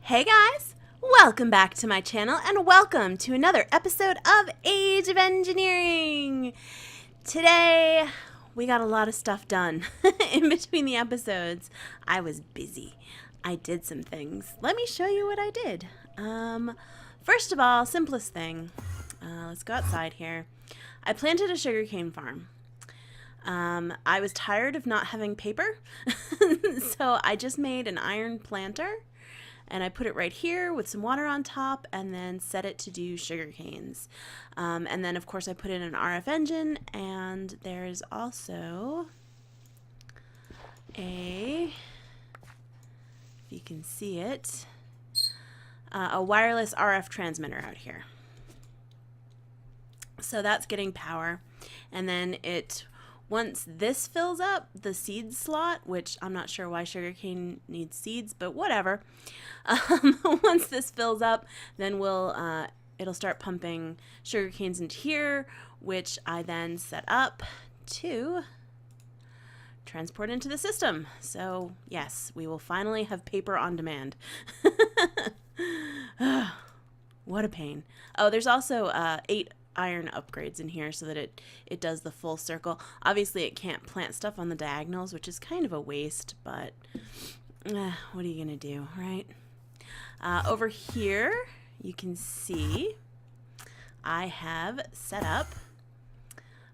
Hey guys! Welcome back to my channel and welcome to another episode of Age of Engineering! Today, we got a lot of stuff done. In between the episodes, I was busy. I did some things. Let me show you what I did. First of all, simplest thing. Let's go outside here. I planted a sugarcane farm. I was tired of not having paper, so I just made an iron planter. And I put it right here with some water on top and then set it to do sugar canes. And then, of course, I put in an RF engine, and there's also if you can see it, a wireless RF transmitter out here. So that's getting power. And then once this fills up, the seed slot, which I'm not sure why sugarcane needs seeds, but whatever. Once this fills up, then it'll start pumping sugar canes into here, which I then set up to transport into the system. So yes, we will finally have paper on demand. What a pain. Oh, there's also 8 iron upgrades in here so that it does the full circle. Obviously it can't plant stuff on the diagonals, which is kind of a waste, but what are you gonna do, right? Over here you can see I have set up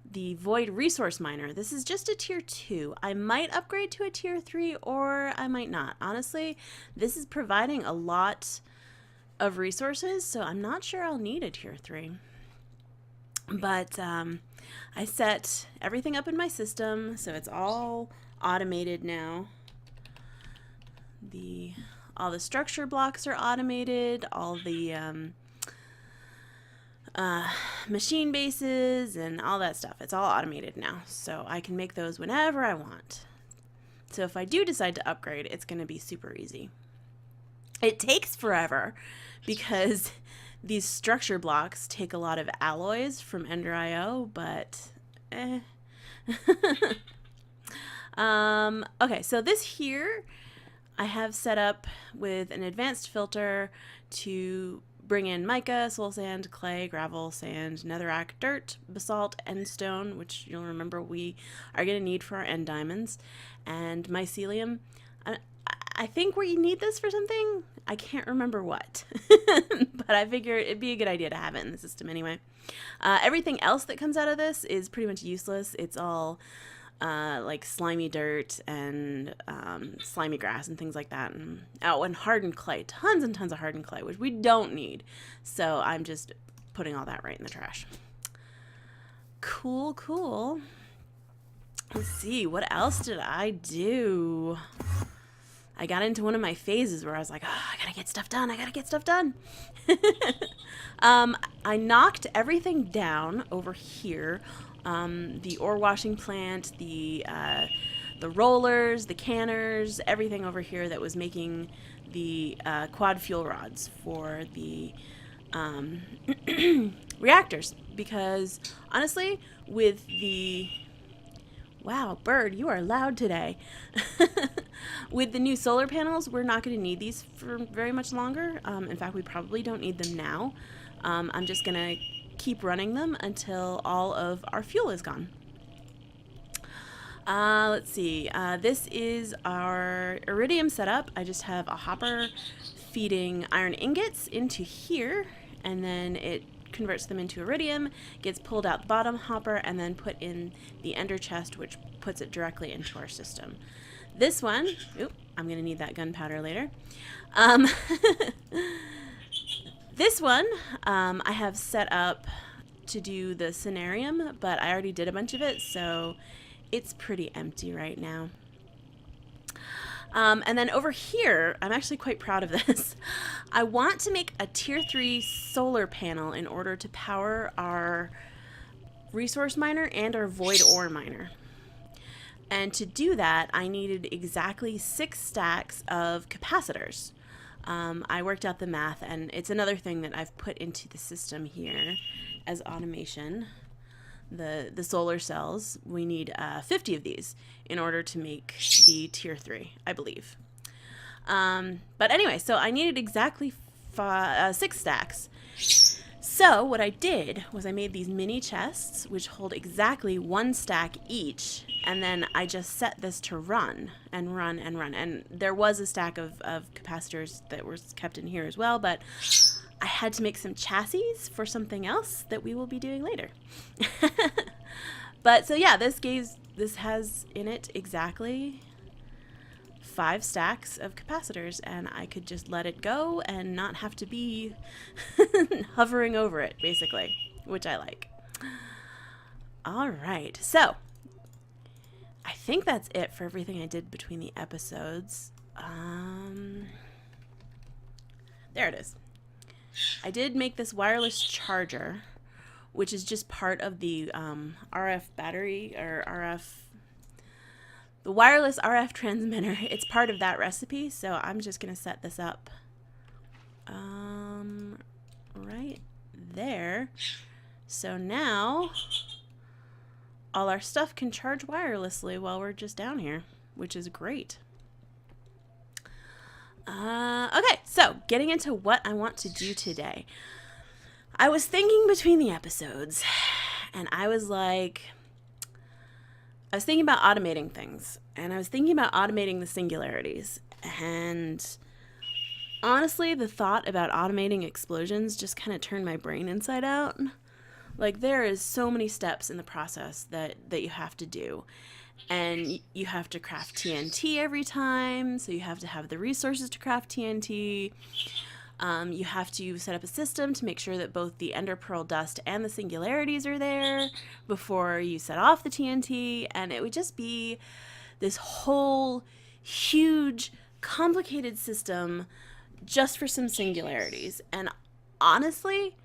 the Void Resource Miner. This is just a tier 2. I might upgrade to a tier 3 or I might not. Honestly, this is providing a lot of resources, so I'm not sure I'll need a tier 3. But I set everything up in my system, so it's all automated now. All the structure blocks are automated, all the machine bases and all that stuff. It's all automated now, so I can make those whenever I want. So if I do decide to upgrade, it's going to be super easy. It takes forever because these structure blocks take a lot of alloys from Ender IO, but okay, so this here I have set up with an advanced filter to bring in mica, soul sand, clay, gravel, sand, netherrack, dirt, basalt, end stone, which you'll remember we are going to need for our end diamonds, and mycelium. I think we need this for something. I can't remember what, but I figure it'd be a good idea to have it in the system anyway. Everything else that comes out of this is pretty much useless. It's all like slimy dirt and slimy grass and things like that. And hardened clay. Tons and tons of hardened clay, which we don't need. So I'm just putting all that right in the trash. Cool, cool. Let's see, what else did I do? I got into one of my phases where I was like, oh, I gotta get stuff done. I gotta get stuff done. I knocked everything down over here. The ore washing plant, the rollers, the canners, everything over here that was making the quad fuel rods for the reactors. Because honestly, with the... Wow, bird, you are loud today. With the new solar panels, we're not going to need these for very much longer. In fact, we probably don't need them now. I'm just going to keep running them until all of our fuel is gone. Let's see. This is our iridium setup. I just have a hopper feeding iron ingots into here, and then it converts them into iridium, gets pulled out the bottom hopper, and then put in the ender chest, which puts it directly into our system. This one, I'm going to need that gunpowder later. This one I have set up to do the scenarium, but I already did a bunch of it, so it's pretty empty right now. And then over here, I'm actually quite proud of this. I want to make a tier 3 solar panel in order to power our resource miner and our void ore miner. And to do that, I needed exactly 6 stacks of capacitors. I worked out the math, and it's another thing that I've put into the system here as automation. The solar cells, we need 50 of these in order to make the tier 3, I believe. But anyway, so I needed exactly 6 stacks. So what I did was I made these mini chests, which hold exactly 1 stack each, and then I just set this to run and run and run. And there was a stack of capacitors that were kept in here as well, but I had to make some chassis for something else that we will be doing later. But so yeah, this has in it exactly 5 stacks of capacitors, and I could just let it go and not have to be hovering over it, basically, which I like. All right, so I think that's it for everything I did between the episodes. There it is. I did make this wireless charger, which is just part of the RF battery, or the wireless RF transmitter. It's part of that recipe, so I'm just going to set this up right there. So now all our stuff can charge wirelessly while we're just down here, which is great. Okay, so getting into what I want to do today. I was thinking between the episodes, and I was thinking about automating things, and I was thinking about automating the singularities. And honestly, the thought about automating explosions just kind of turned my brain inside out. Like, there is so many steps in the process that you have to do. And you have to craft TNT every time, so you have to have the resources to craft TNT. You have to set up a system to make sure that both the ender pearl dust and the singularities are there before you set off the TNT, and it would just be this whole huge, complicated system just for some singularities. And honestly,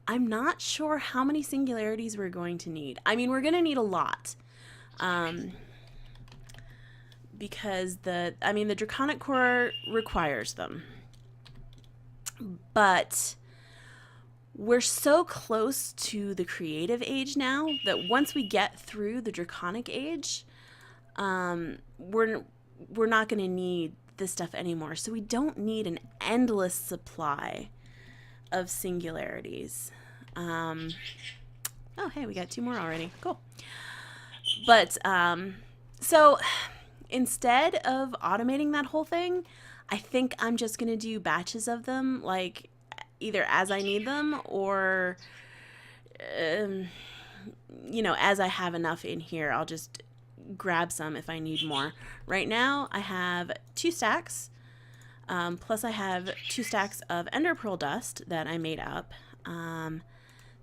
I'm not sure how many singularities we're going to need. I mean, we're going to need a lot. Because the Draconic Core requires them. But we're so close to the creative age now that once we get through the Draconic age, we're not going to need this stuff anymore. So we don't need an endless supply of singularities. Oh, hey, we got 2 more already. Cool. But so instead of automating that whole thing, I think I'm just going to do batches of them, like either as I need them or, as I have enough in here, I'll just grab some if I need more. Right now, I have 2 stacks, plus I have 2 stacks of ender pearl dust that I made up.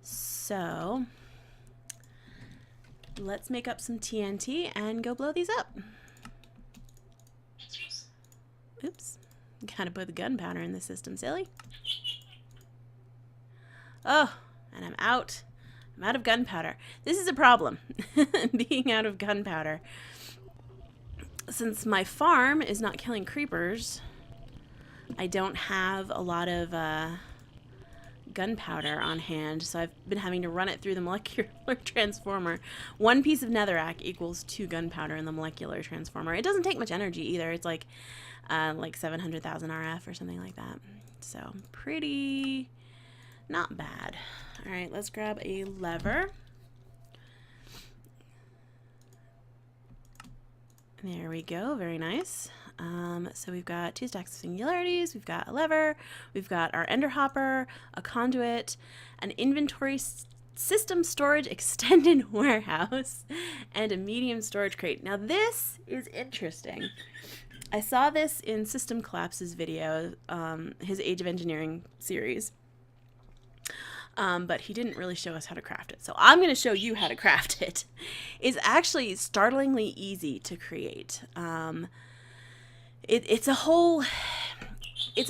So let's make up some TNT and go blow these up. Oops. Gotta put the gunpowder in the system, silly. Oh, and I'm out. I'm out of gunpowder. This is a problem, being out of gunpowder. Since my farm is not killing creepers, I don't have a lot of gunpowder on hand, so I've been having to run it through the molecular transformer. 1 piece of netherrack equals 2 gunpowder in the molecular transformer. It doesn't take much energy either. It's like 700,000 RF or something like that. So pretty not bad. All right, let's grab a lever. There we go. Very nice. So we've got 2 stacks of singularities, we've got a lever, we've got our ender hopper, a conduit, an inventory system storage extended warehouse, and a medium storage crate. Now this is interesting. I saw this in System Collapse's video, his Age of Engineering series. But he didn't really show us how to craft it. So I'm going to show you how to craft it. It's actually startlingly easy to create. It's a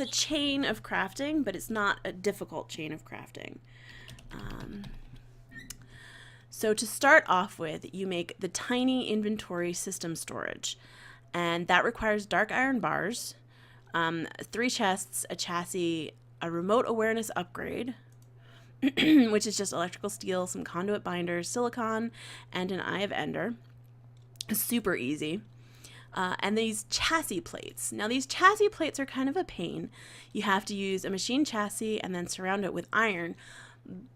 chain of crafting, but it's not a difficult chain of crafting. So to start off with, you make the tiny inventory system storage, and that requires dark iron bars, 3 chests, a chassis, a remote awareness upgrade, which is just electrical steel, some conduit binders, silicon, and an eye of ender. Super easy. and these chassis plates. Now these chassis plates are kind of a pain. You have to use a machine chassis and then surround it with iron,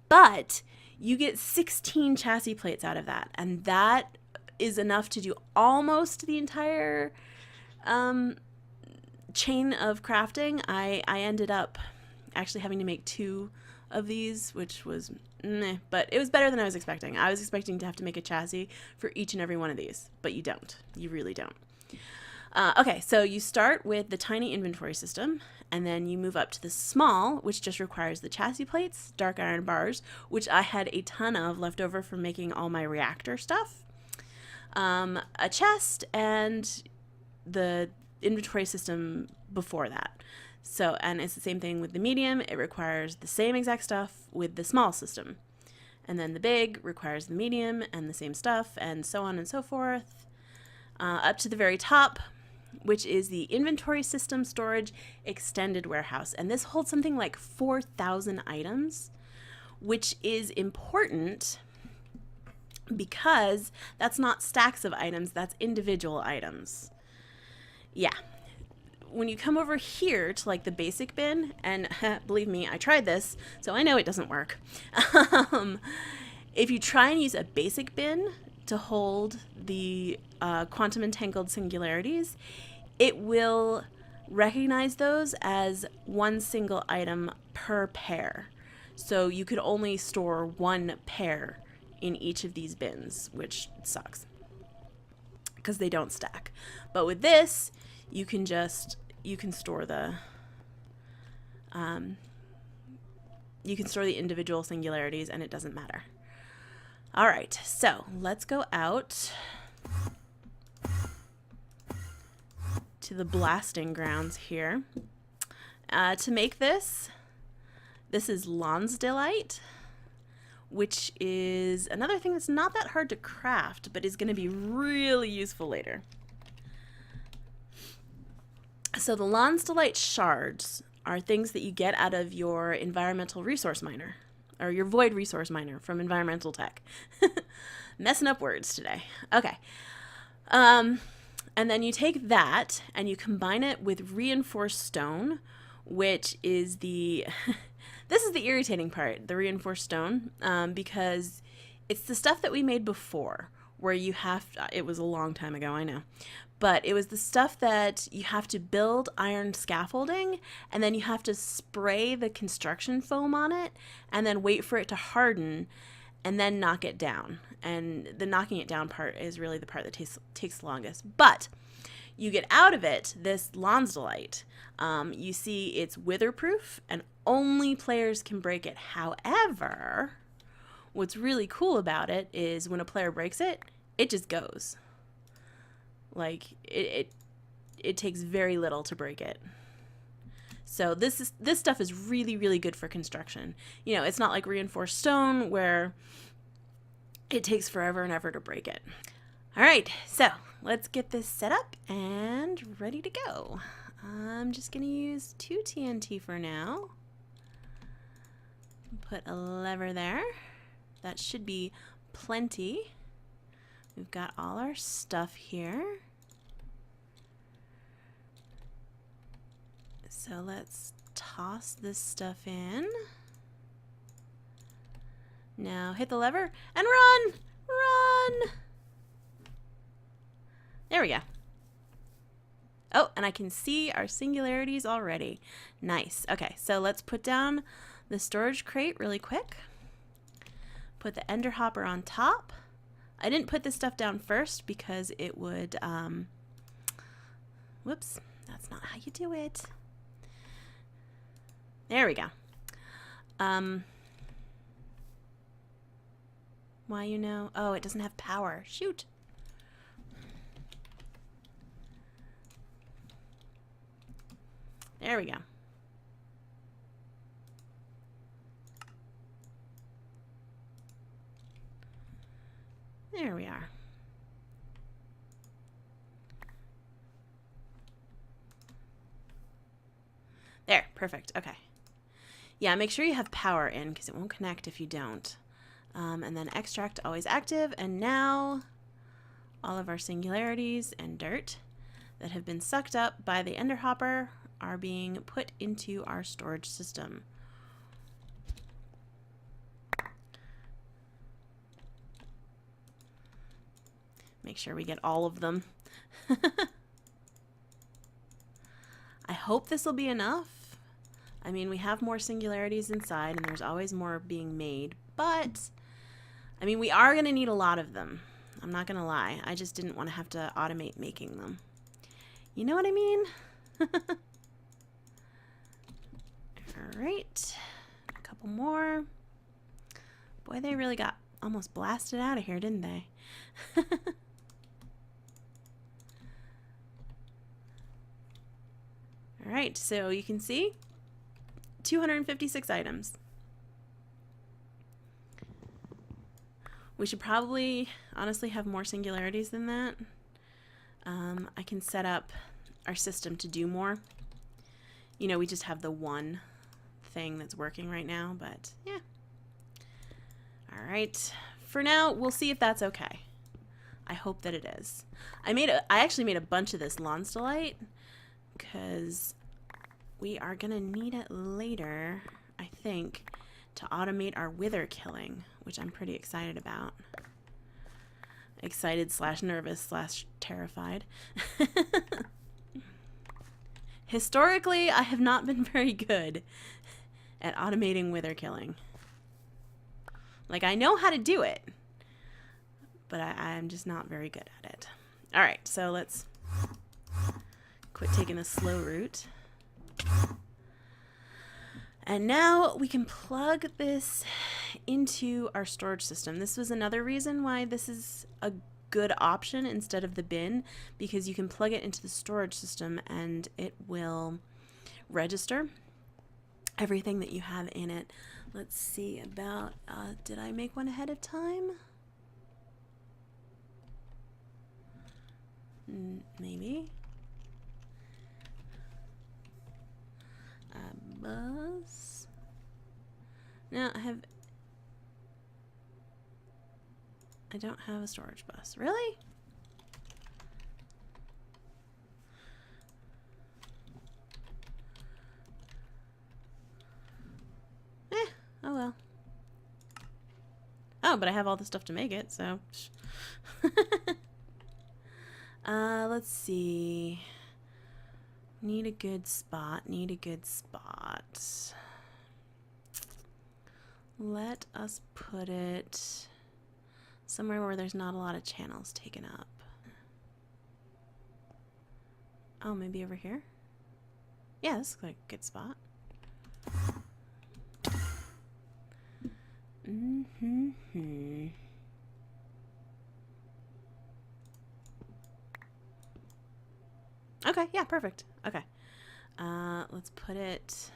but you get 16 chassis plates out of that, and that is enough to do almost the entire chain of crafting. I ended up actually having to make 2 of these, which was meh, but it was better than I was expecting. I was expecting to have to make a chassis for each and every one of these, but you don't. You really don't. Okay, so you start with the tiny inventory system, and then you move up to the small, which just requires the chassis plates, dark iron bars, which I had a ton of left over from making all my reactor stuff, a chest, and the inventory system before that. So, and it's the same thing with the medium. It requires the same exact stuff with the small system. And then the big requires the medium and the same stuff, and so on and so forth. Up to the very top, which is the inventory system storage extended warehouse. And this holds something like 4,000 items, which is important because that's not stacks of items, that's individual items. Yeah. When you come over here to like the basic bin, and believe me, I tried this, so I know it doesn't work. If you try and use a basic bin to hold the quantum entangled singularities, it will recognize those as one single item per pair. So you could only store 1 pair in each of these bins, which sucks because they don't stack. But with this, you can store the individual singularities, and it doesn't matter. All right, so let's go out to the blasting grounds here. To make this is Lonsdaleite, which is another thing that's not that hard to craft, but is going to be really useful later. So the Lonsdaleite shards are things that you get out of your environmental resource miner, or your void resource miner from environmental tech. Messing up words today. Okay. And then you take that and you combine it with reinforced stone, which is the this is the irritating part, the reinforced stone, because it's the stuff that we made before, where you have, it was a long time ago, I know, but it was the stuff that you have to build iron scaffolding, and then you have to spray the construction foam on it, and then wait for it to harden, and then knock it down. And the knocking it down part is really the part that takes the longest. But you get out of it this Lonsdaleite. You see it's witherproof, and only players can break it. However, what's really cool about it is when a player breaks it, it just goes. Like, it takes very little to break it. So this stuff is really, really good for construction. You know, it's not like reinforced stone where it takes forever and ever to break it. All right, so let's get this set up and ready to go. I'm just going to use 2 TNT for now. Put a lever there. That should be plenty. We've got all our stuff here. So let's toss this stuff in. Now hit the lever and run! Run! There we go. Oh, and I can see our singularities already. Nice. Okay, so let's put down the storage crate really quick. Put the ender hopper on top. I didn't put this stuff down first because it would, whoops, that's not how you do it. There we go. Why, you know? Oh, it doesn't have power. Shoot. There we go. There we are. There, perfect. Okay. Yeah, make sure you have power in because it won't connect if you don't. And then extract always active. And now all of our singularities and dirt. that have been sucked up by the ender hopper are being put into our storage system. Make sure we get all of them. I hope this will be enough. I mean, we have more singularities inside, and there's always more being made, but I mean, we are going to need a lot of them. I'm not going to lie. I just didn't want to have to automate making them. You know what I mean? All right. A couple more. Boy, they really got almost blasted out of here, didn't they? All right, so you can see 256 items. We should probably honestly have more singularities than that. I can set up our system to do more. You know, we just have the one thing that's working right now, but yeah. All right, for now, we'll see if that's okay. I hope that it is. I actually made a bunch of this Lonsdalite because we are gonna need it later, I think, to automate our wither killing, which I'm pretty excited about. Excited / nervous / terrified. Historically, I have not been very good at automating wither killing. Like, I know how to do it, but I'm just not very good at it. All right, so let's quit taking the slow route. And now we can plug this into our storage system. This was another reason why this is a good option instead of the bin, because you can plug it into the storage system and it will register everything that you have in it. Let's see about, did I make one ahead of time? Maybe. Bus. No, I don't have a storage bus. Really? Oh well. Oh, but I have all the stuff to make it, so. Let's see. Need a good spot. Need a good spot. Let us put it somewhere where there's not a lot of channels taken up. Oh, maybe over here? Yeah, this looks like a good spot. Okay, yeah, perfect. Okay. Let's put it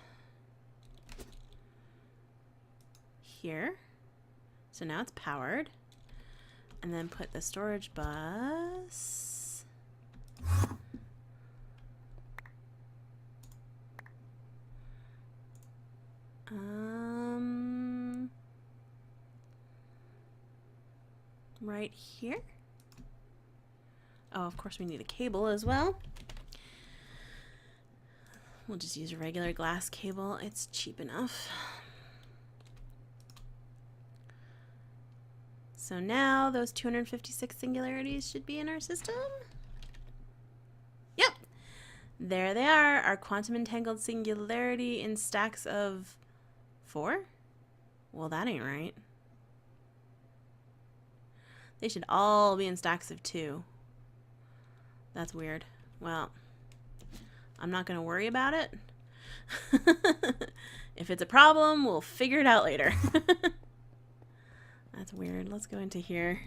here. So now it's powered. And then put the storage bus right here. Oh, of course we need a cable as well. We'll just use a regular glass cable. It's cheap enough. So now those 256 singularities should be in our system. Yep. There they are. Our quantum entangled singularity in stacks of 4. Well, that ain't right. They should all be in stacks of 2. That's weird. Well, I'm not going to worry about it. If it's a problem, we'll figure it out later. That's weird. Let's go into here.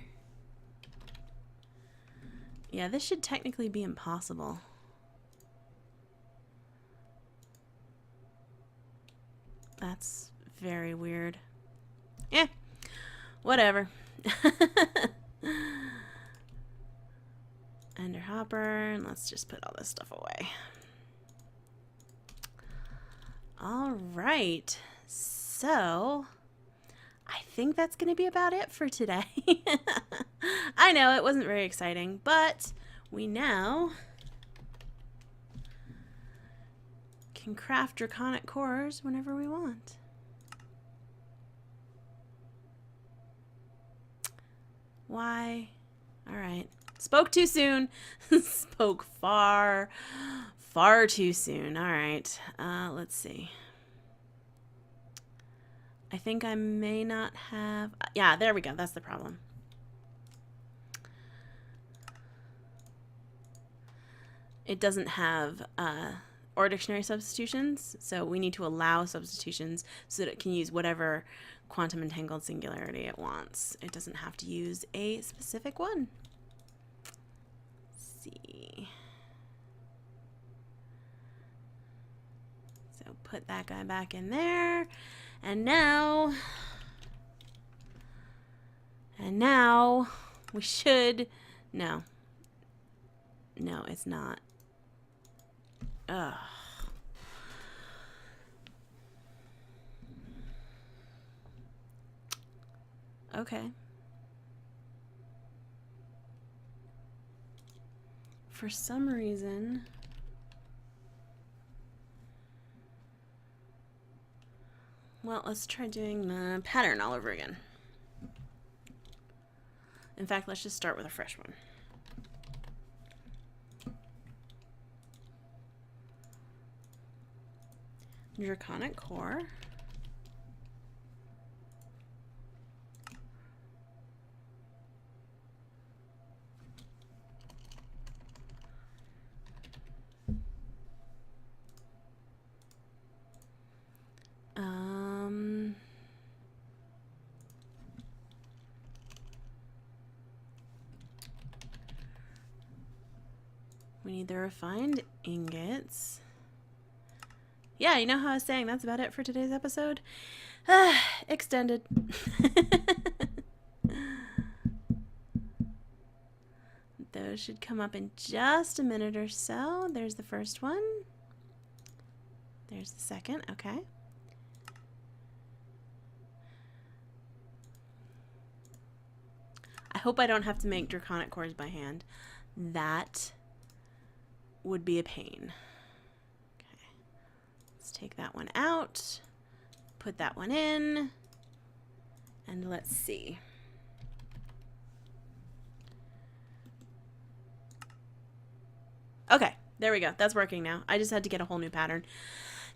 Yeah, this should technically be impossible. That's very weird. Yeah, whatever. Ender hopper, and let's just put all this stuff away. All right, so I think that's going to be about it for today. I know it wasn't very exciting, but we now can craft draconic cores whenever we want. Why? All right. Spoke too soon. Spoke far too soon. All right. Let's see. I think I may not have... Yeah, there we go. That's the problem. It doesn't have or dictionary substitutions, so we need to allow substitutions so that it can use whatever quantum entangled singularity it wants. It doesn't have to use a specific one. Let's see. So put that guy back in there. And now we should... No, it's not. Ugh. Okay. For some reason... Well, let's try doing the pattern all over again. In fact, let's just start with a fresh one. Draconic core. We need the refined ingots. Yeah, you know how I was saying that's about it for today's episode? Extended. Those should come up in just a minute or so. There's the first one. There's the second. Okay. I hope I don't have to make draconic cores by hand. That would be a pain. Okay. Let's take that one out. Put that one in. And let's see. Okay, there we go. That's working now. I just had to get a whole new pattern.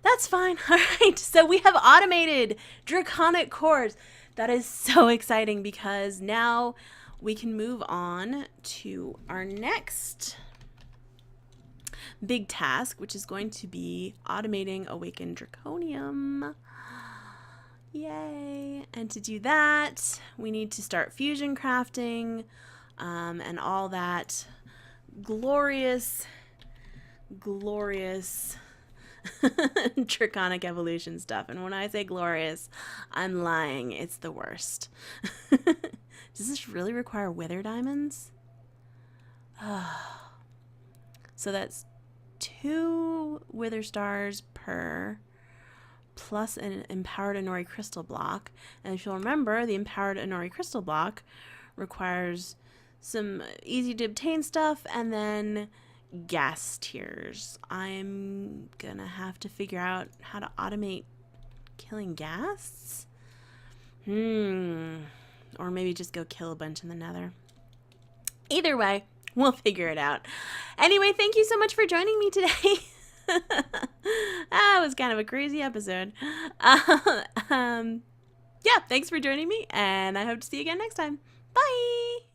That's fine. All right, so we have automated draconic cores. That is so exciting because now we can move on to our next big task, which is going to be automating Awakened Draconium. Yay! And to do that, we need to start fusion crafting and all that glorious draconic evolution stuff. And when I say glorious, I'm lying. It's the worst. Does this really require wither diamonds? So that's 2 wither stars per, plus an empowered Inori crystal block. And if you'll remember, the empowered Inori crystal block requires some easy to obtain stuff and then gas tiers. I'm gonna have to figure out how to automate killing ghasts. Or maybe just go kill a bunch in the nether. Either way, we'll figure it out. Anyway, thank you so much for joining me today. That was kind of a crazy episode. Yeah, thanks for joining me, and I hope to see you again next time. Bye!